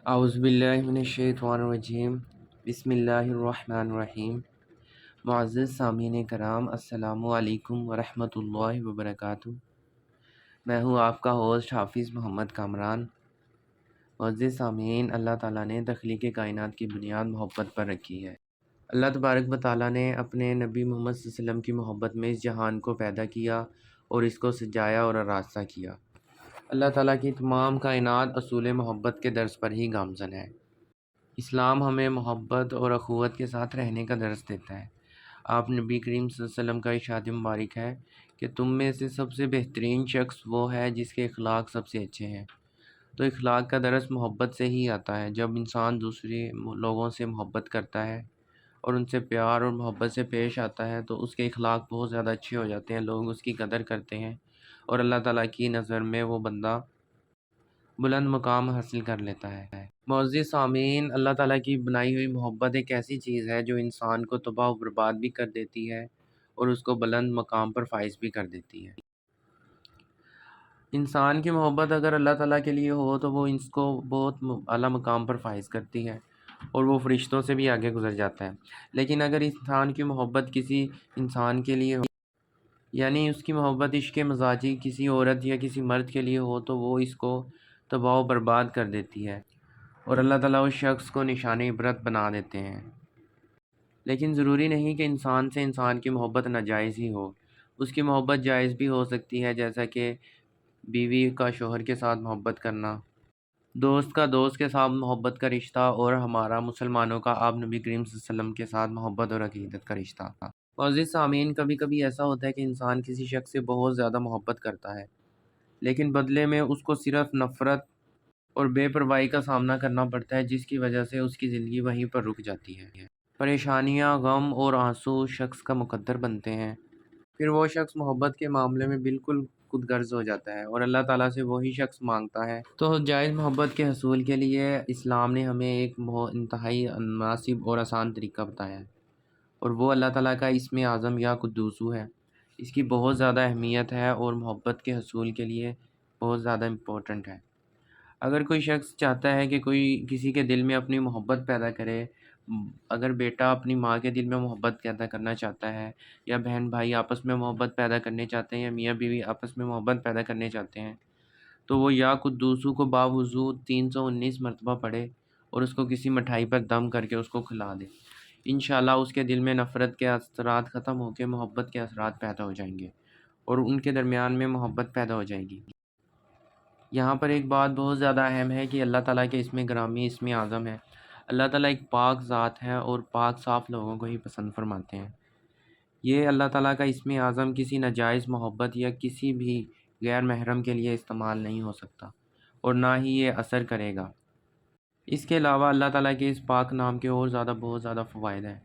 اعوذ باللہ من الشیطان الرجیم بسم اللہ الرحمن الرحیم۔ معزز سامعین کرام، السلام علیکم ورحمۃ اللہ وبرکاتہ۔ میں ہوں آپ کا ہوسٹ حافظ محمد کامران۔ معزز سامعین، اللہ تعالیٰ نے تخلیق کائنات کی بنیاد محبت پر رکھی ہے۔ اللہ تبارک و تعالیٰ نے اپنے نبی محمد صلی اللہ علیہ وسلم کی محبت میں اس جہان کو پیدا کیا اور اس کو سجایا اور آراستہ کیا۔ اللہ تعالیٰ کی تمام کائنات اصول محبت کے درس پر ہی گامزن ہے۔ اسلام ہمیں محبت اور اخوت کے ساتھ رہنے کا درس دیتا ہے۔ آپ نبی کریم صلی اللہ علیہ وسلم کا ارشاد مبارک ہے کہ تم میں سے سب سے بہترین شخص وہ ہے جس کے اخلاق سب سے اچھے ہیں۔ تو اخلاق کا درس محبت سے ہی آتا ہے۔ جب انسان دوسرے لوگوں سے محبت کرتا ہے اور ان سے پیار اور محبت سے پیش آتا ہے تو اس کے اخلاق بہت زیادہ اچھے ہو جاتے ہیں، لوگ اس کی قدر کرتے ہیں اور اللہ تعالیٰ کی نظر میں وہ بندہ بلند مقام حاصل کر لیتا ہے۔ معزز سامعین، اللہ تعالیٰ کی بنائی ہوئی محبت ایک ایسی چیز ہے جو انسان کو تباہ و برباد بھی کر دیتی ہے اور اس کو بلند مقام پر فائز بھی کر دیتی ہے۔ انسان کی محبت اگر اللہ تعالیٰ کے لیے ہو تو وہ اس کو بہت اعلیٰ مقام پر فائز کرتی ہے اور وہ فرشتوں سے بھی آگے گزر جاتا ہے۔ لیکن اگر انسان کی محبت کسی انسان کے لیے ہو، یعنی اس کی محبت عشق مزاجی کسی عورت یا کسی مرد کے لیے ہو، تو وہ اس کو تباہ و برباد کر دیتی ہے اور اللہ تعالیٰ اس شخص کو نشان عبرت بنا دیتے ہیں۔ لیکن ضروری نہیں کہ انسان سے انسان کی محبت ناجائز ہی ہو، اس کی محبت جائز بھی ہو سکتی ہے، جیسا کہ بیوی کا شوہر کے ساتھ محبت کرنا، دوست کا دوست کے ساتھ محبت کا رشتہ، اور ہمارا مسلمانوں کا آپ نبی کریم صلی اللہ علیہ وسلم کے ساتھ محبت اور عقیدت کا رشتہ۔ معزز سامعین، کبھی کبھی ایسا ہوتا ہے کہ انسان کسی شخص سے بہت زیادہ محبت کرتا ہے لیکن بدلے میں اس کو صرف نفرت اور بے پرواہی کا سامنا کرنا پڑتا ہے، جس کی وجہ سے اس کی زندگی وہیں پر رک جاتی ہے۔ پریشانیاں، غم اور آنسو شخص کا مقدر بنتے ہیں، پھر وہ شخص محبت کے معاملے میں بالکل خود غرض ہو جاتا ہے اور اللہ تعالیٰ سے وہی شخص مانگتا ہے۔ تو جائز محبت کے حصول کے لیے اسلام نے ہمیں ایک انتہائی مناسب اور آسان طریقہ بتایا ہے، اور وہ اللہ تعالیٰ کا اسم اعظم یا قدوسو ہے۔ اس کی بہت زیادہ اہمیت ہے اور محبت کے حصول کے لیے بہت زیادہ امپورٹنٹ ہے۔ اگر کوئی شخص چاہتا ہے کہ کوئی کسی کے دل میں اپنی محبت پیدا کرے، اگر بیٹا اپنی ماں کے دل میں محبت پیدا کرنا چاہتا ہے، یا بہن بھائی آپس میں محبت پیدا کرنے چاہتے ہیں، یا میاں بیوی آپس میں محبت پیدا کرنے چاہتے ہیں، تو وہ یا قدوسو کو باوضو 319 مرتبہ پڑھے اور اس کو کسی مٹھائی پر دم کر کے اس کو کھلا دے۔ انشاءاللہ اس کے دل میں نفرت کے اثرات ختم ہو کے محبت کے اثرات پیدا ہو جائیں گے اور ان کے درمیان میں محبت پیدا ہو جائے گی۔ یہاں پر ایک بات بہت زیادہ اہم ہے کہ اللہ تعالیٰ کے اسم گرامی اسم اعظم ہے۔ اللہ تعالیٰ ایک پاک ذات ہے اور پاک صاف لوگوں کو ہی پسند فرماتے ہیں۔ یہ اللہ تعالیٰ کا اسم اعظم کسی ناجائز محبت یا کسی بھی غیر محرم کے لیے استعمال نہیں ہو سکتا اور نہ ہی یہ اثر کرے گا۔ اس کے علاوہ اللہ تعالیٰ کے اس پاک نام کے اور بہت زیادہ فوائد ہیں۔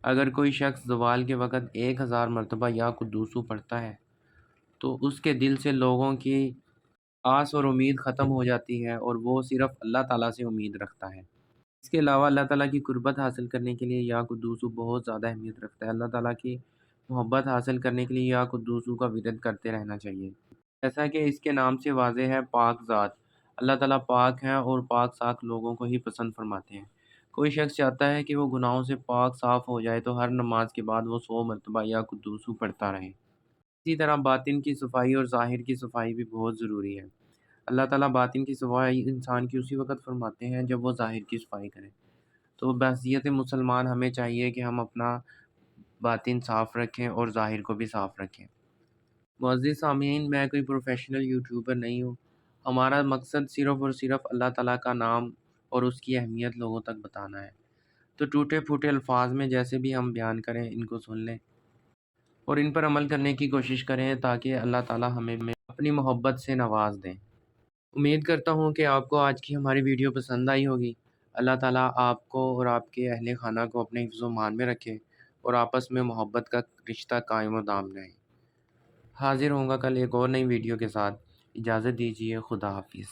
اگر کوئی شخص زوال کے وقت 1000 مرتبہ یا قدوسو پڑھتا ہے تو اس کے دل سے لوگوں کی آس اور امید ختم ہو جاتی ہے اور وہ صرف اللہ تعالیٰ سے امید رکھتا ہے۔ اس کے علاوہ اللہ تعالیٰ کی قربت حاصل کرنے کے لیے یا قدوسو بہت زیادہ اہمیت رکھتا ہے۔ اللہ تعالیٰ کی محبت حاصل کرنے کے لیے یا قدوسو کا ورد کرتے رہنا چاہیے۔ جیسا کہ اس کے نام سے واضح ہے، پاک ذات، اللہ تعالیٰ پاک ہیں اور پاک صاف لوگوں کو ہی پسند فرماتے ہیں۔ کوئی شخص چاہتا ہے کہ وہ گناہوں سے پاک صاف ہو جائے تو ہر نماز کے بعد وہ 100 مرتبہ یا قدوسو پڑھتا رہے۔ اسی طرح باطن کی صفائی اور ظاہر کی صفائی بھی بہت ضروری ہے۔ اللہ تعالیٰ باطن کی صفائی انسان کی اسی وقت فرماتے ہیں جب وہ ظاہر کی صفائی کرے۔ تو بحیثیت مسلمان ہمیں چاہیے کہ ہم اپنا باطن صاف رکھیں اور ظاہر کو بھی صاف رکھیں۔ معزز سامعین، میں کوئی پروفیشنل یوٹیوبر نہیں ہوں۔ ہمارا مقصد صرف اور صرف اللہ تعالیٰ کا نام اور اس کی اہمیت لوگوں تک بتانا ہے۔ تو ٹوٹے پھوٹے الفاظ میں جیسے بھی ہم بیان کریں، ان کو سن لیں اور ان پر عمل کرنے کی کوشش کریں تاکہ اللہ تعالیٰ ہمیں اپنی محبت سے نواز دیں۔ امید کرتا ہوں کہ آپ کو آج کی ہماری ویڈیو پسند آئی ہوگی۔ اللہ تعالیٰ آپ کو اور آپ کے اہل خانہ کو اپنے حفظ و امان میں رکھے اور آپس میں محبت کا رشتہ قائم و دام رہے۔ حاضر ہوں گا کل ایک اور نئی ویڈیو کے ساتھ۔ اجازت دیجیے، خدا حافظ۔